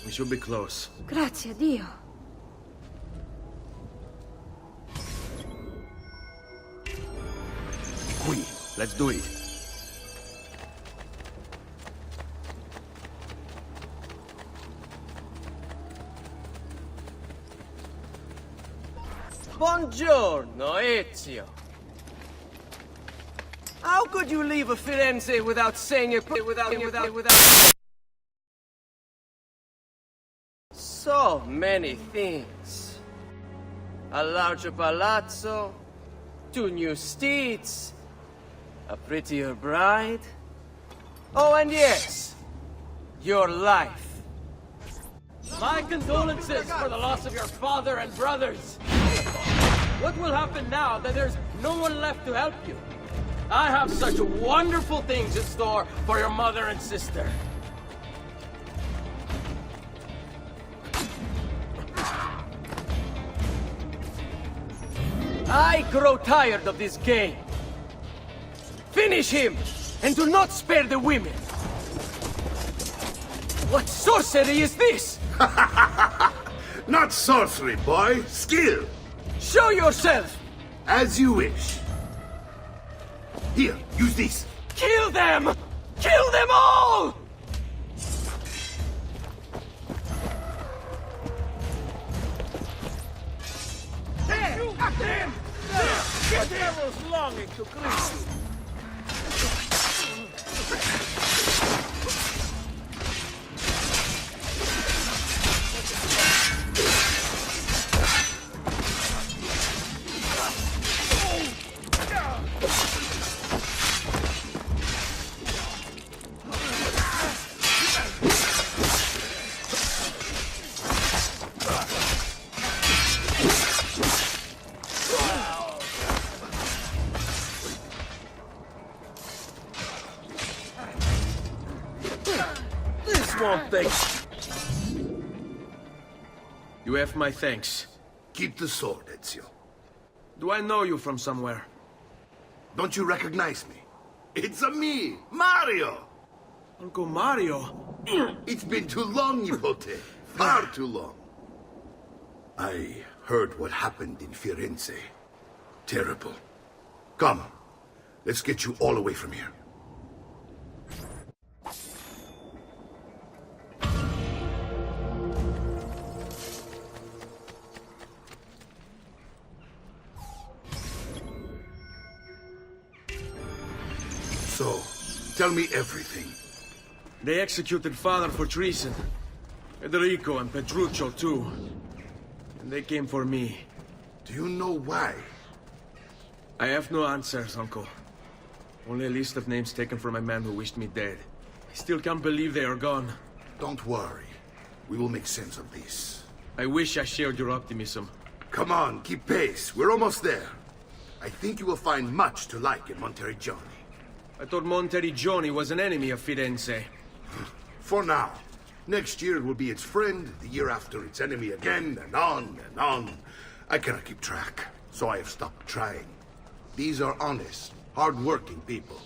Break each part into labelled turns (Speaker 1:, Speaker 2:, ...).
Speaker 1: We should be close.
Speaker 2: Grazie a Dio.
Speaker 1: Qui, let's do it.
Speaker 3: Buongiorno, Ezio. How could you leave a Firenze without saying a without so many things? A larger palazzo, 2 new steeds, a prettier bride. Oh, and yes, your life. My condolences for the loss of your father and brothers. What will happen now that there's no one left to help you? I have such wonderful things in store for your mother and sister. I grow tired of this game. Finish him, and do not spare the women. What sorcery is this?
Speaker 4: Not sorcery, boy. Skill.
Speaker 3: Show yourself!
Speaker 4: As you wish. Here, use this.
Speaker 3: Kill them! Kill them all! Get him! I was longing to greet you. Won't think.
Speaker 1: You have my thanks.
Speaker 4: Keep the sword, Ezio.
Speaker 1: Do I know you from somewhere?
Speaker 4: Don't you recognize me? It's a me, Mario!
Speaker 1: Uncle Mario?
Speaker 4: It's been too long, Nipote. Far too long. I heard what happened in Firenze. Terrible. Come, let's get you all away from here. So, tell me everything.
Speaker 1: They executed father for treason. Federico and Petruccio too. And they came for me.
Speaker 4: Do you know why?
Speaker 1: I have no answers, Uncle. Only a list of names taken from a man who wished me dead. I still can't believe they are gone.
Speaker 4: Don't worry. We will make sense of this.
Speaker 1: I wish I shared your optimism.
Speaker 4: Come on, keep pace. We're almost there. I think you will find much to like in Monteriggioni.
Speaker 1: I thought Monteriggioni was an enemy of Firenze.
Speaker 4: For now. Next year it will be its friend, the year after its enemy again, and on and on. I cannot keep track, so I have stopped trying. These are honest, hard-working people.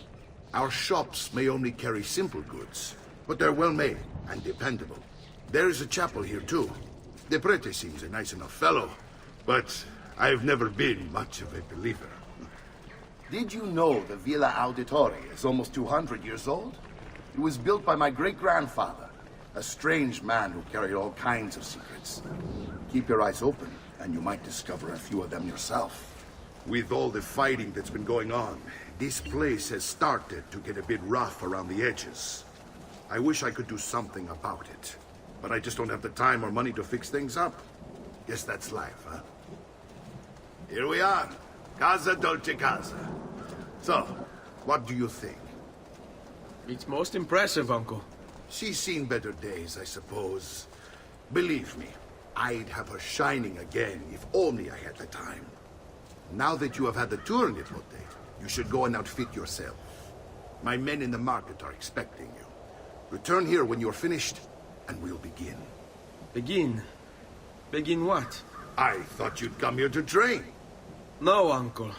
Speaker 4: Our shops may only carry simple goods, but they're well-made and dependable. There is a chapel here, too. The prete seems a nice enough fellow, but I've never been much of a believer.
Speaker 5: Did you know the Villa Auditore is almost 200 years old? It was built by my great-grandfather, a strange man who carried all kinds of secrets. Keep your eyes open, and you might discover a few of them yourself.
Speaker 4: With all the fighting that's been going on, this place has started to get a bit rough around the edges. I wish I could do something about it, but I just don't have the time or money to fix things up. Guess that's life, huh? Here we are. Casa Dolce Casa. So, what do you think?
Speaker 1: It's most impressive, Uncle.
Speaker 4: She's seen better days, I suppose. Believe me, I'd have her shining again if only I had the time. Now that you have had the tour, Nipote, you should go and outfit yourself. My men in the market are expecting you. Return here when you're finished, and we'll begin.
Speaker 1: Begin? Begin what?
Speaker 4: I thought you'd come here to train.
Speaker 1: No, Uncle.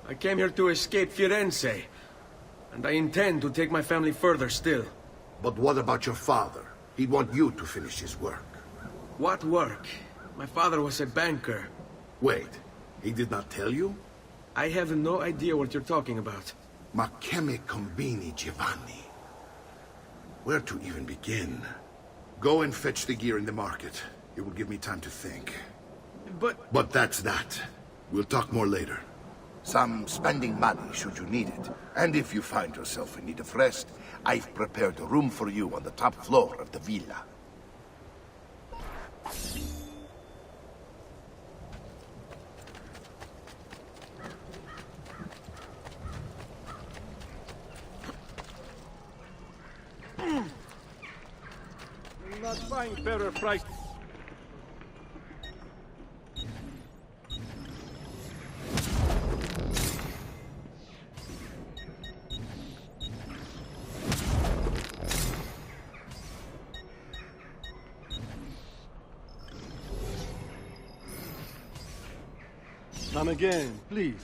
Speaker 1: I came here to escape Firenze. And I intend to take my family further still.
Speaker 4: But what about your father? He'd want you to finish his work.
Speaker 1: What work? My father was a banker.
Speaker 4: Wait, he did not tell you?
Speaker 1: I have no idea what you're talking about.
Speaker 4: Ma che me combini, Giovanni? Where to even begin? Go and fetch the gear in the market. It will give me time to think. But that's that. We'll talk more later. Some spending money should you need it. And if you find yourself in need of rest, I've prepared a room for you on the top floor of the villa.
Speaker 2: Not find better price. Come again, please.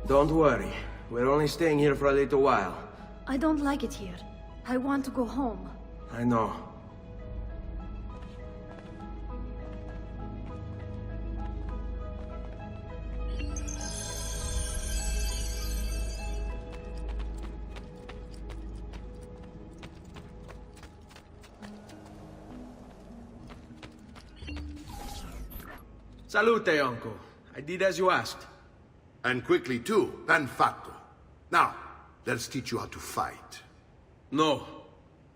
Speaker 1: Don't worry. We're only staying here for a little while.
Speaker 6: I don't like it here. I want to go home.
Speaker 1: I know. Salute, Uncle. I did as you asked.
Speaker 4: And quickly too, ben fatto. Now, let's teach you how to fight.
Speaker 1: No.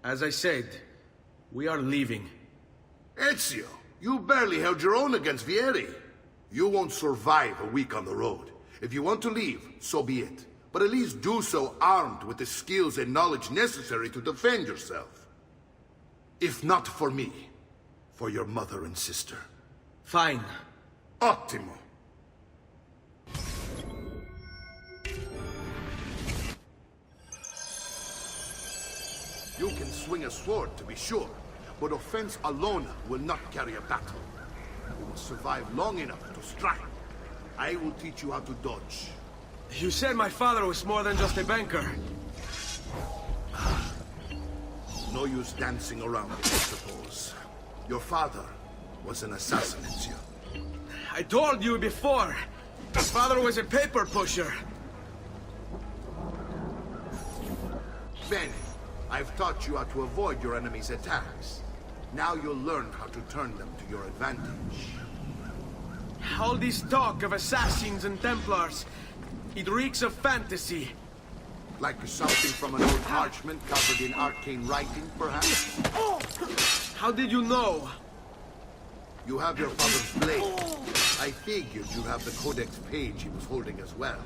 Speaker 1: As I said, we are leaving.
Speaker 4: Ezio, you barely held your own against Vieri. You won't survive a week on the road. If you want to leave, so be it. But at least do so armed with the skills and knowledge necessary to defend yourself. If not for me, for your mother and sister.
Speaker 1: Fine.
Speaker 4: Ottimo. You can swing a sword, to be sure, but offense alone will not carry a battle. You must survive long enough to strike. I will teach you how to dodge.
Speaker 1: You said my father was more than just a banker.
Speaker 4: No use dancing around it, I suppose. Your father was an assassin, Ezio.
Speaker 1: I told you before. My father was a paper pusher.
Speaker 4: Bene. I've taught you how to avoid your enemy's attacks. Now you'll learn how to turn them to your advantage.
Speaker 1: All this talk of assassins and Templars, it reeks of fantasy.
Speaker 4: Like something from an old parchment covered in arcane writing, perhaps?
Speaker 1: How did you know?
Speaker 4: You have your father's blade. I figured you'd have the codex page he was holding as well.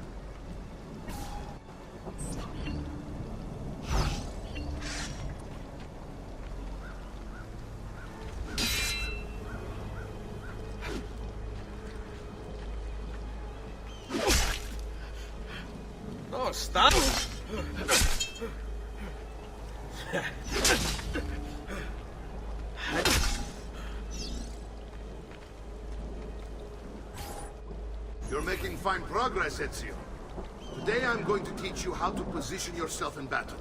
Speaker 1: Oh, stop!
Speaker 4: You're making fine progress, Ezio. Today I'm going to teach you how to position yourself in battle.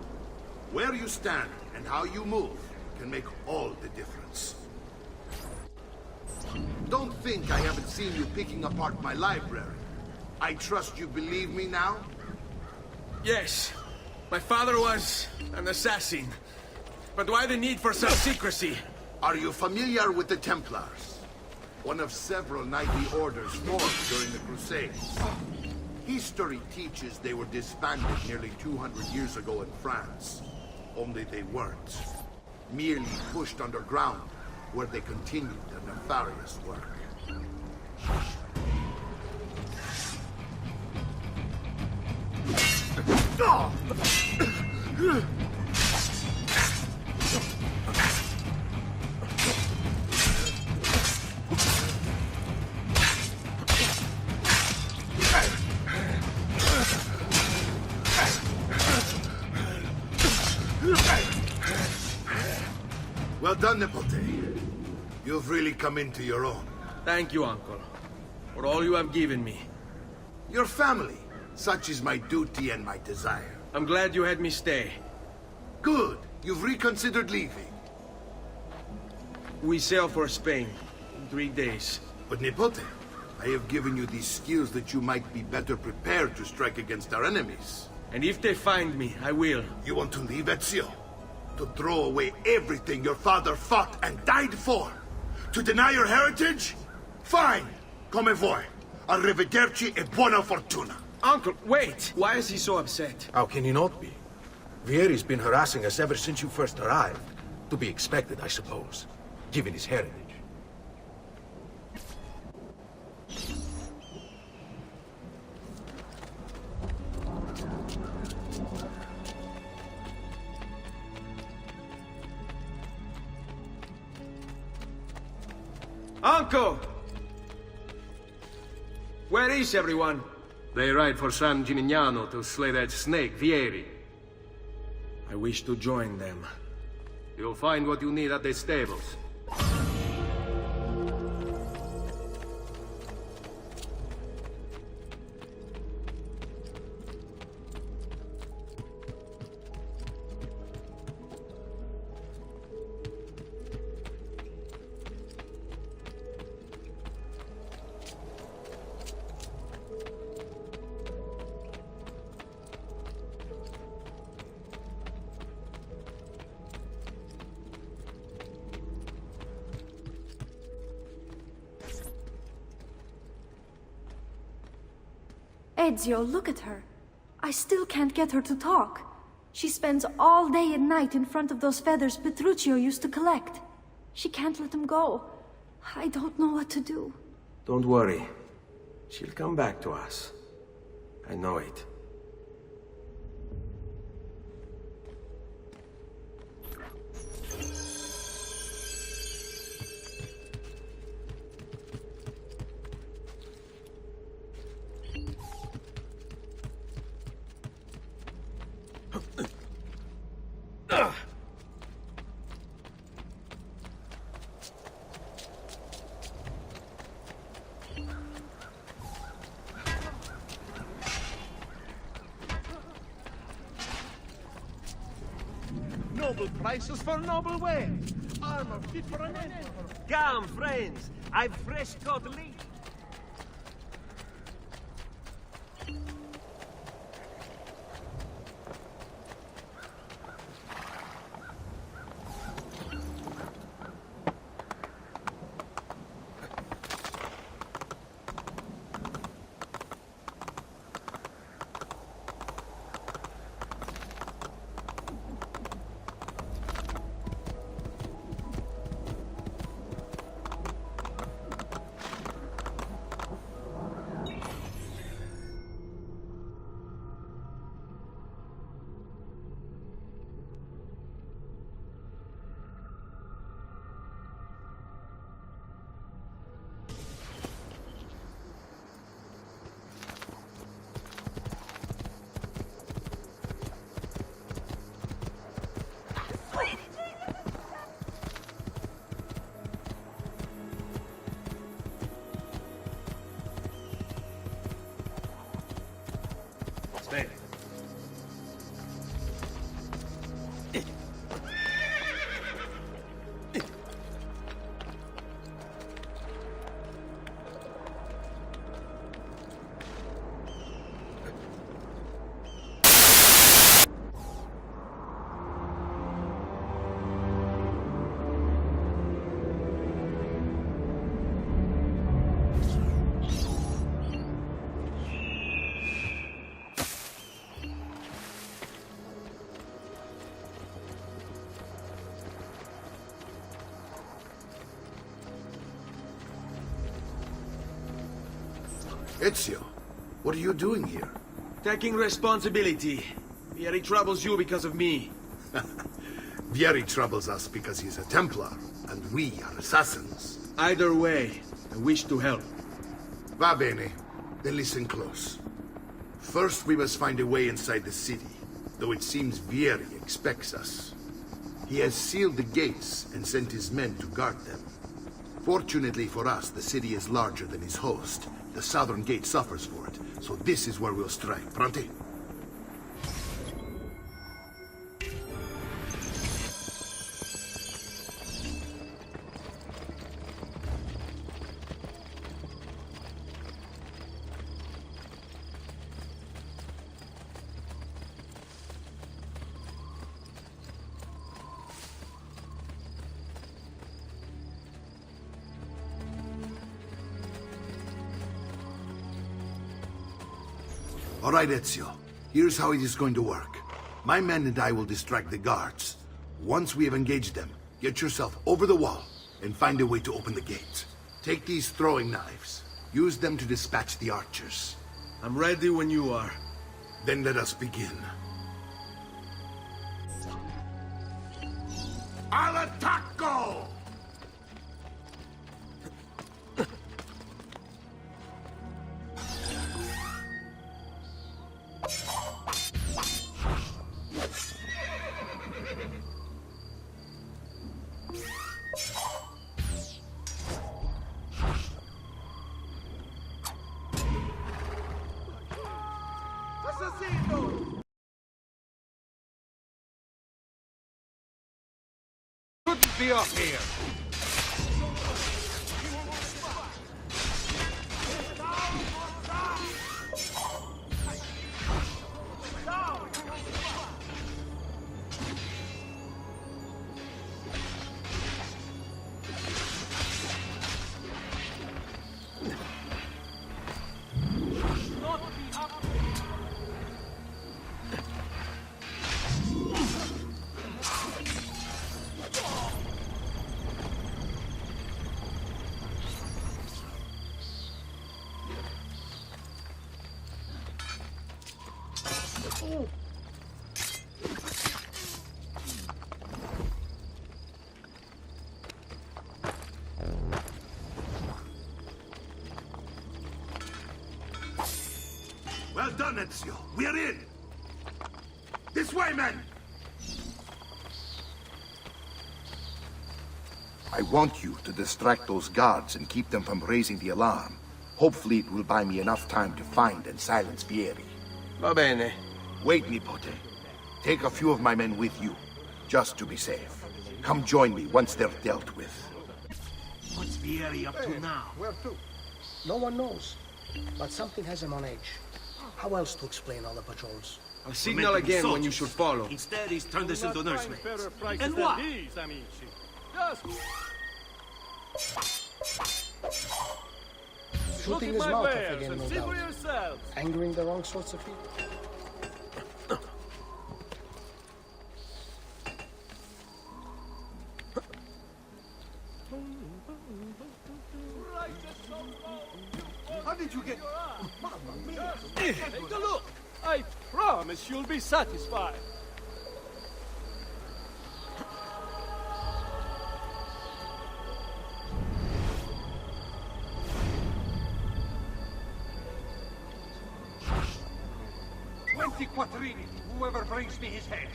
Speaker 4: Where you stand and how you move can make all the difference. Don't think I haven't seen you picking apart my library. I trust you believe me now?
Speaker 1: Yes. My father was an assassin. But why the need for such secrecy?
Speaker 4: Are you familiar with the Templars? One of several knightly orders formed during the Crusades. History teaches they were disbanded nearly 200 years ago in France. Only they weren't. Merely pushed underground, where they continued their nefarious work. Well done, Nipote. You've really come into your own.
Speaker 1: Thank you, Uncle, for all you have given me.
Speaker 4: Your family. Such is my duty and my desire.
Speaker 1: I'm glad you had me stay.
Speaker 4: Good. You've reconsidered leaving.
Speaker 1: We sail for Spain in 3 days.
Speaker 4: But Nipote, I have given you these skills that you might be better prepared to strike against our enemies.
Speaker 1: And if they find me, I will.
Speaker 4: You want to leave, Ezio? To throw away everything your father fought and died for? To deny your heritage? Fine. Come voi. Arrivederci e buona fortuna.
Speaker 1: Uncle, wait! Why is he so upset?
Speaker 7: How can he not be? Vieri's been harassing us ever since you first arrived. To be expected, I suppose, given his heritage.
Speaker 1: Uncle! Where is everyone?
Speaker 8: They ride for San Gimignano to slay that snake, Vieri.
Speaker 1: I wish to join them.
Speaker 8: You'll find what you need at the stables.
Speaker 6: Ezio, look at her. I still can't get her to talk. She spends all day and night in front of those feathers Petruchio used to collect. She can't let them go. I don't know what to do.
Speaker 1: Don't worry. She'll come back to us. I know it.
Speaker 2: Noble prices for noble wares. Armor fit for an emperor.
Speaker 9: Come, friends. I've fresh caught lead.
Speaker 4: Ezio, what are you doing here?
Speaker 1: Taking responsibility. Vieri troubles you because of me.
Speaker 4: Vieri troubles us because he's a Templar, and we are assassins.
Speaker 1: Either way, I wish to help.
Speaker 4: Va bene. Then listen close. First, we must find a way inside the city, though it seems Vieri expects us. He has sealed the gates and sent his men to guard them. Fortunately for us, the city is larger than his host. The southern gate suffers for it, so this is where we'll strike. Pronti? All right, Ezio. Here's how it is going to work. My men and I will distract the guards. Once we have engaged them, get yourself over the wall and find a way to open the gate. Take these throwing knives. Use them to dispatch the archers.
Speaker 1: I'm ready when you are.
Speaker 4: Then let us begin. Al attacco!
Speaker 2: Couldn't be up here.
Speaker 4: Well done, Ezio. We're in! This way, men!
Speaker 5: I want you to distract those guards and keep them from raising the alarm. Hopefully it will buy me enough time to find and silence Vieri.
Speaker 3: Va bene.
Speaker 5: Wait, Nipote. Take a few of my men with you, just to be safe. Come join me once they're dealt with.
Speaker 9: What's Vieri up to now?
Speaker 2: Where to?
Speaker 10: No one knows, but something has him on edge. How else to explain all the patrols?
Speaker 1: I'll signal again when you should follow.
Speaker 9: Instead, he's turned us into nursemaids.
Speaker 2: And
Speaker 9: And
Speaker 2: what?
Speaker 9: why?
Speaker 10: Shooting his mouth off again, no doubt.
Speaker 2: yourself.
Speaker 10: Angering the wrong sorts of people.
Speaker 2: How did you get... Mamma mia! Take a look! I promise you'll be satisfied. Quattrini, whoever brings me his head.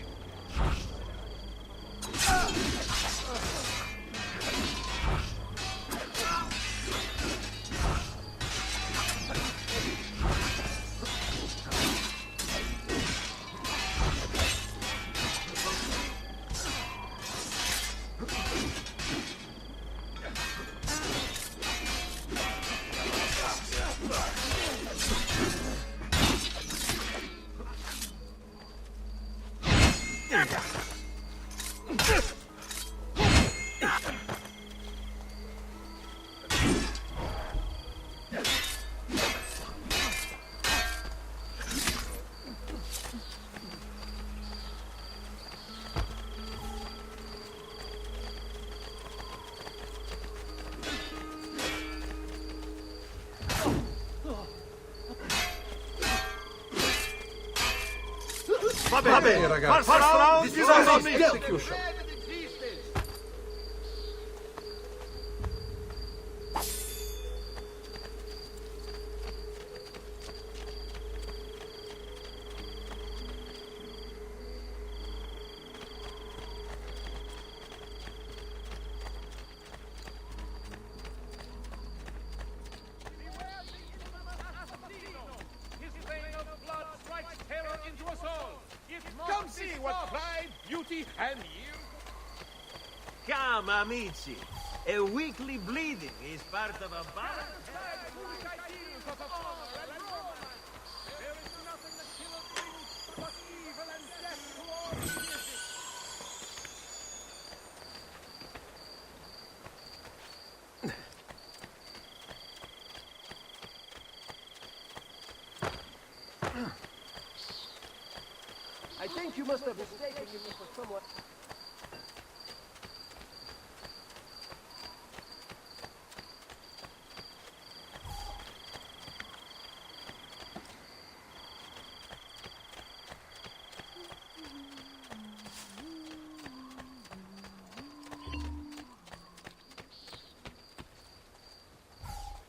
Speaker 7: Va bene, ragazzi.
Speaker 2: First round,
Speaker 7: This is an execution.
Speaker 2: Come see what pride, beauty, and you.
Speaker 9: Come, amici. A weekly bleeding is part of a balance.
Speaker 2: There is nothing that killer brings but evil and death to all who hears it.
Speaker 10: I think you must have mistaken me for someone.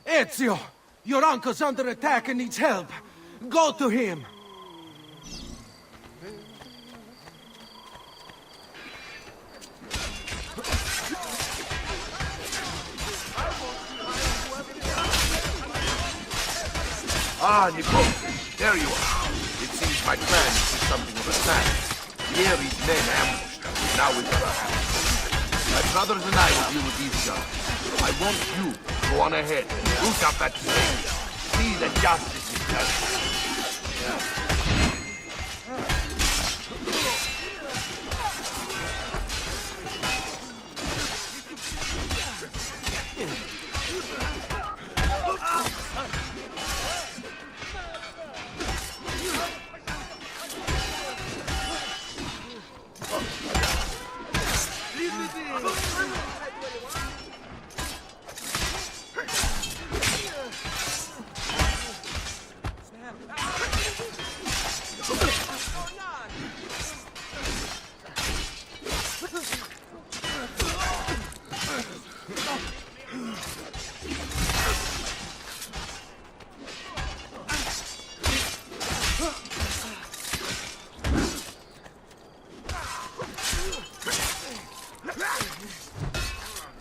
Speaker 2: Ezio! Your uncle's under attack and needs help. Go to him.
Speaker 4: Ah, Nicosi, there you are. It seems my plan is something of a plan. Vieri's men ambushed us, now it's our hands. My brothers and I will deal with these guys. I want you to go on ahead and root out that stranger. See that justice is done.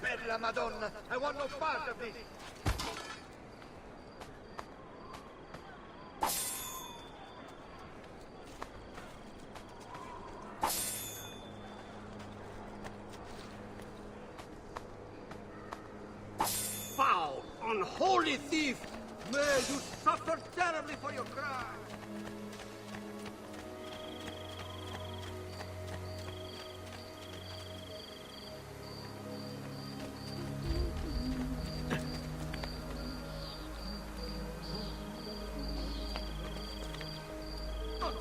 Speaker 2: Bella Madonna, I want no part of this. Foul, unholy thief! May you suffer terribly for your crime!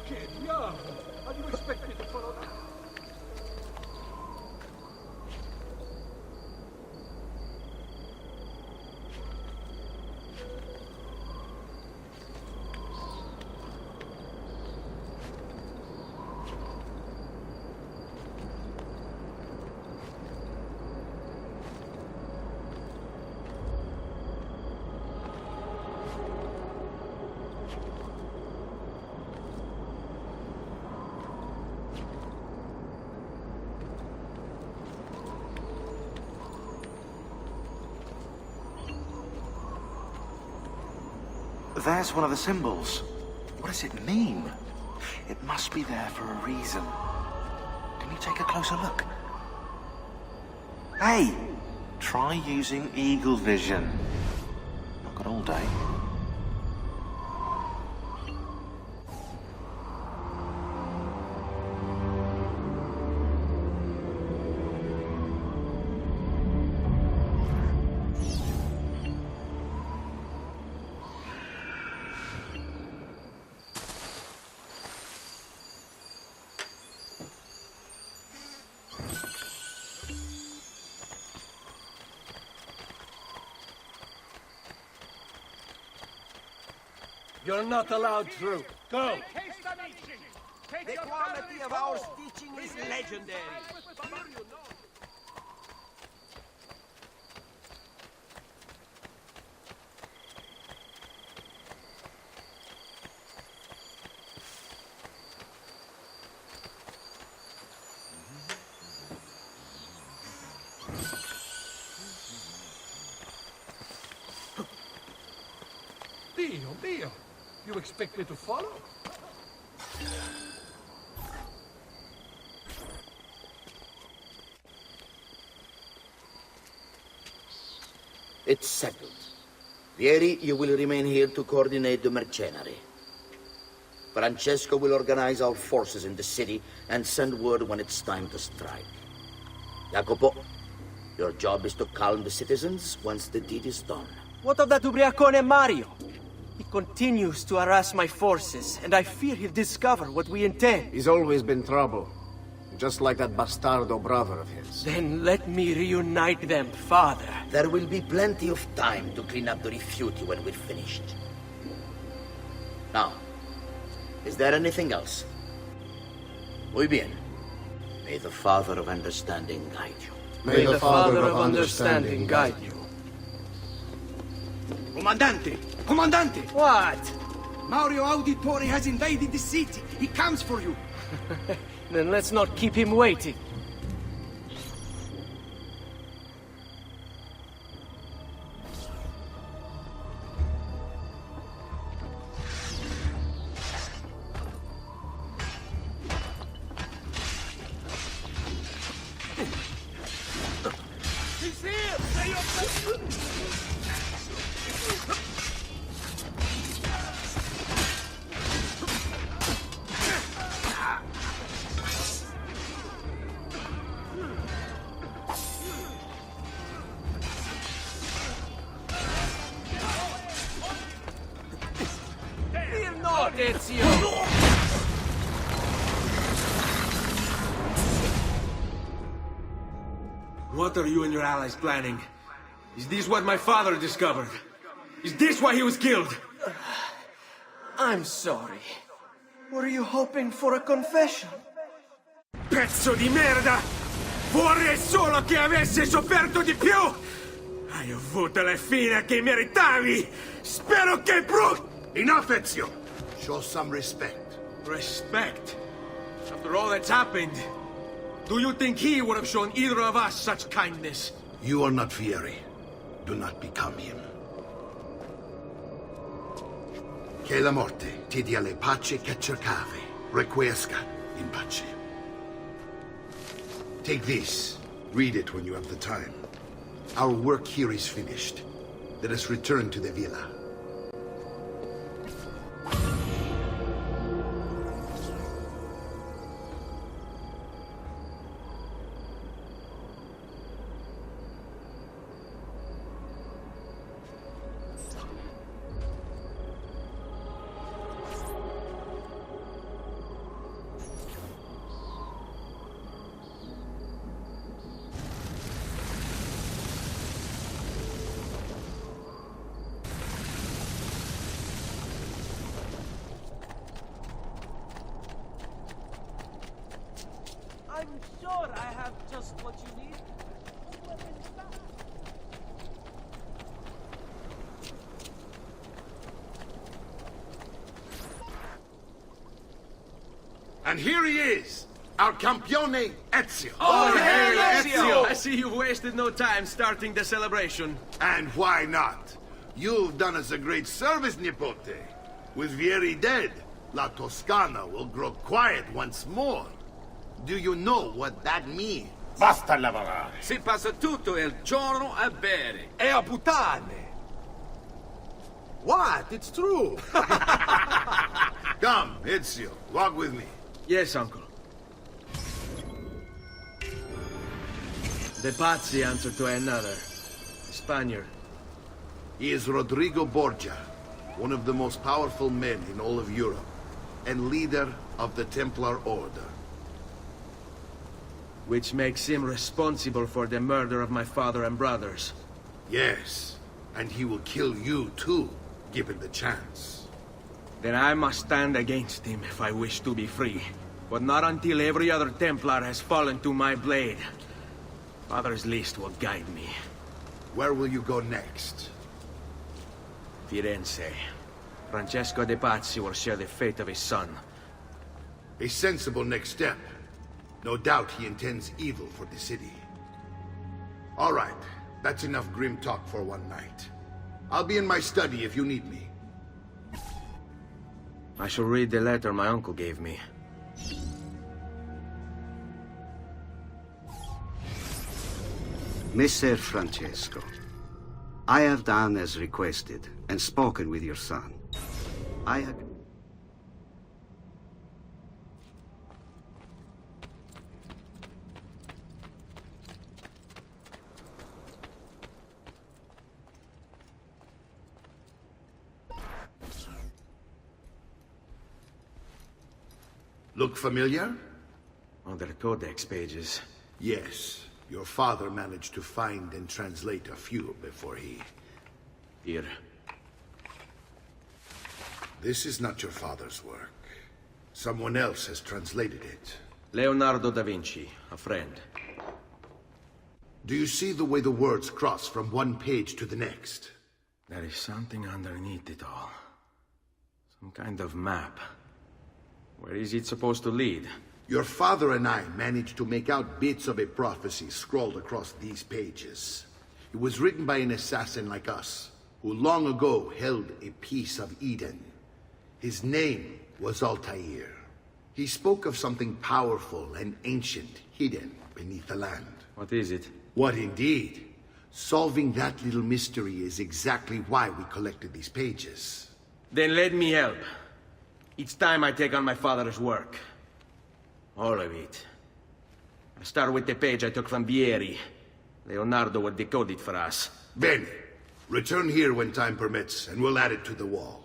Speaker 2: Che diavolo! How do you expect me to follow that?
Speaker 11: There's one of the symbols. What does it mean? It must be there for a reason. Can you take a closer look? Hey! Try using eagle vision. Not got all day.
Speaker 2: You're not allowed through. Go!
Speaker 9: The quality of our stitching is legendary.
Speaker 2: Dio mio! You expect me to follow?
Speaker 12: It's settled. Vieri, you will remain here to coordinate the mercenary. Francesco will organize our forces in the city and send word when it's time to strike. Jacopo, your job is to calm the citizens once the deed is done.
Speaker 3: What of that ubriacone Mario? He continues to harass my forces, and I fear he'll discover what we intend.
Speaker 13: He's always been trouble. Just like that bastardo brother of his.
Speaker 3: Then let me reunite them, father.
Speaker 12: There will be plenty of time to clean up the rifiuti when we're finished. Now, is there anything else? Muy bien. May the Father of Understanding guide you.
Speaker 3: May the Father of Understanding guide you.
Speaker 14: Comandante! Comandante!
Speaker 3: What?
Speaker 14: Mario Auditore has invaded the city. He comes for you.
Speaker 3: Then let's not keep him waiting.
Speaker 2: He's here! Stay your
Speaker 3: Fear not, Ezio!
Speaker 1: What are you and your allies planning? Is this what my father discovered? Is this why he was killed?
Speaker 3: I'm sorry. Were you hoping for a confession?
Speaker 1: Pezzo di merda! Vorrei solo che avessi sofferto di più! Hai avuto la fine che meritavi! Spero che
Speaker 4: Enough, Ezio! Show some respect.
Speaker 1: Respect? After all that's happened, do you think he would have shown either of us such kindness?
Speaker 4: You are not Fieri. Do not become him. Che la morte ti dia le pace che cercavi. Requiescat in pace. Take this. Read it when you have the time. Our work here is finished. Let us return to the villa.
Speaker 3: I'm sure I have just what you need.
Speaker 4: And here he is, our campione Ezio.
Speaker 1: Oh, hey, Ezio! I see you've wasted no time starting the celebration.
Speaker 4: And why not? You've done us a great service, Nipote. With Vieri dead, La Toscana will grow quiet once more. Do you know what that means?
Speaker 5: Basta lavorare.
Speaker 9: Si passa tutto il giorno a bere.
Speaker 7: E a puttane! What? It's true!
Speaker 4: Come, Ezio, walk with me.
Speaker 1: Yes, uncle. The Pazzi answer to another. Spaniard.
Speaker 4: He is Rodrigo Borgia, one of the most powerful men in all of Europe, and leader of the Templar Order.
Speaker 1: Which makes him responsible for the murder of my father and brothers.
Speaker 4: Yes, and he will kill you too, given the chance.
Speaker 1: Then I must stand against him if I wish to be free.
Speaker 9: But not until every other Templar has fallen to my blade. Father's list will guide me.
Speaker 4: Where will you go next?
Speaker 9: Firenze. Francesco de Pazzi will share the fate of his son.
Speaker 4: A sensible next step. No doubt he intends evil for the city. All right, that's enough grim talk for one night. I'll be in my study if you need me.
Speaker 9: I shall read the letter my uncle gave me.
Speaker 15: Messer Francesco, I have done as requested and spoken with your son.
Speaker 4: Look familiar?
Speaker 9: On their codex pages.
Speaker 4: Yes. Your father managed to find and translate a few before he...
Speaker 9: Here.
Speaker 4: This is not your father's work. Someone else has translated it.
Speaker 9: Leonardo da Vinci, a friend.
Speaker 4: Do you see the way the words cross from one page to the next?
Speaker 9: There is something underneath it all. Some kind of map. Where is it supposed to lead?
Speaker 4: Your father and I managed to make out bits of a prophecy scrawled across these pages. It was written by an assassin like us, who long ago held a piece of Eden. His name was Altair. He spoke of something powerful and ancient hidden beneath the land.
Speaker 9: What is it?
Speaker 4: What indeed? Solving that little mystery is exactly why we collected these pages.
Speaker 9: Then let me help. Each time I take on my father's work. All of it. I start with the page I took from Vieri. Leonardo will decode it for us.
Speaker 4: Bene. Return here when time permits, and we'll add it to the wall.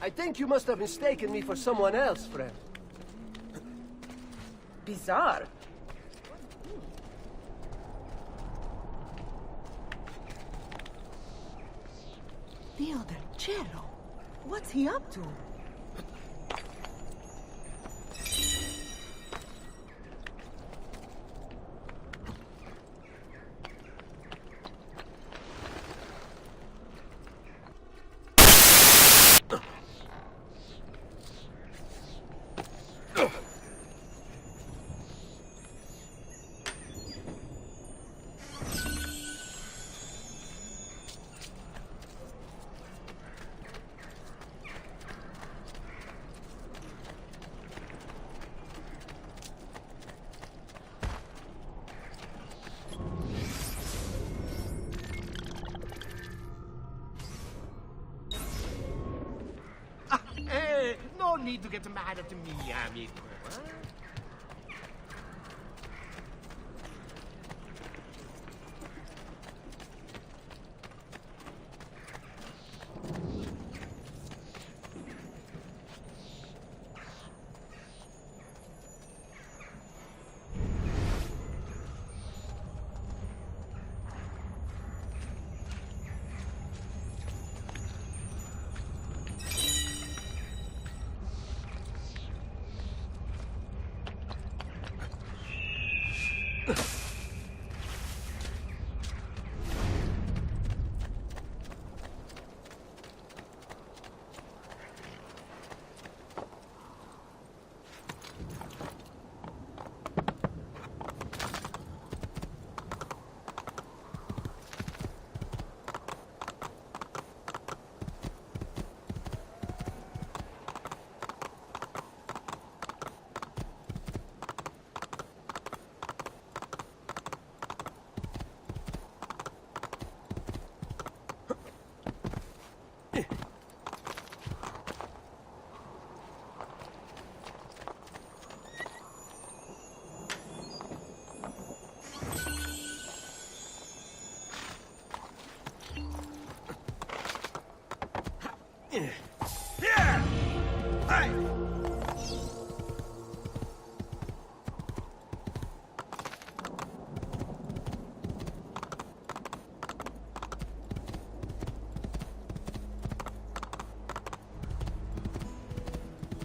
Speaker 2: I think you must have mistaken me for someone else, friend.
Speaker 16: Bizarre. Dio del cielo. What's he up to?
Speaker 17: need to get mad at me, amigo. Huh?
Speaker 7: Ugh.